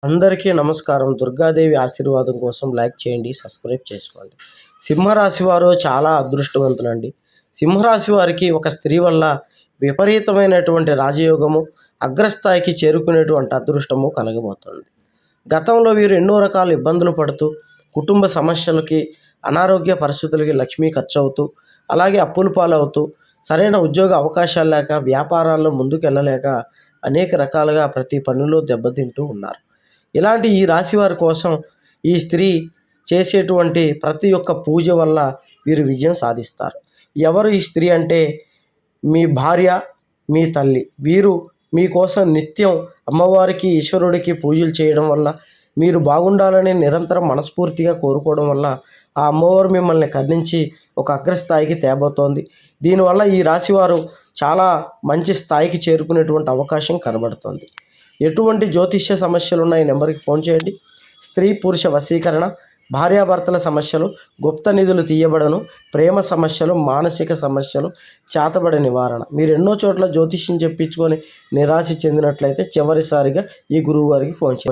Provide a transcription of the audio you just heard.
అందరికీ నమస్కారం. దుర్గాదేవి ఆశీర్వాదం కోసం లైక్ చేయండి, సబ్స్క్రైబ్ చేసుకోండి. సింహరాశి వారు చాలా అదృష్టవంతులండి. సింహరాశి వారికి ఒక స్త్రీ వల్ల విపరీతమైనటువంటి రాజయోగము, అగ్రస్థాయికి చేరుకునేటువంటి అదృష్టము కలగబోతుంది. గతంలో వీరు ఎన్నో రకాల ఇబ్బందులు పడుతూ, కుటుంబ సమస్యలకి, అనారోగ్య పరిస్థితులకి లక్ష్మీ ఖర్చవుతూ, అలాగే అప్పుల పాలవుతూ, సరైన ఉద్యోగ అవకాశాలు లేక, వ్యాపారాల్లో ముందుకెళ్ళలేక అనేక రకాలుగా ప్రతి పనిలో దెబ్బతింటూ ఉన్నారు. ఇలాంటి ఈ రాశి వారి కోసం ఈ స్త్రీ చేసేటువంటి ప్రతి ఒక్క పూజ వల్ల వీరు విజయం సాధిస్తారు. ఎవరు ఈ స్త్రీ అంటే మీ భార్య, మీ తల్లి. వీరు మీకోసం నిత్యం అమ్మవారికి, ఈశ్వరుడికి పూజలు చేయడం వల్ల, మీరు బాగుండాలని నిరంతరం మనస్ఫూర్తిగా కోరుకోవడం వల్ల ఆ అమ్మవారు మిమ్మల్ని కరుణించి ఒక అగ్రస్థాయికి తేబోతోంది. దీనివల్ల ఈ రాశివారు చాలా మంచి స్థాయికి చేరుకునేటువంటి అవకాశం కనబడుతుంది. ఎటువంటి జ్యోతిష్య సమస్యలు ఉన్నాయి నెంబర్కి ఫోన్ చేయండి. స్త్రీ పురుష వశీకరణ, భార్యాభర్తల సమస్యలు, గుప్త నిధులు తీయబడను, ప్రేమ సమస్యలు, మానసిక సమస్యలు, చేతబడి నివారణ. మీరు ఎన్నో చోట్ల జ్యోతిష్యం చెప్పించుకొని నిరాశ చెందినట్లయితే చివరిసారిగా ఈ గురువు గారికి ఫోన్ చేయండి.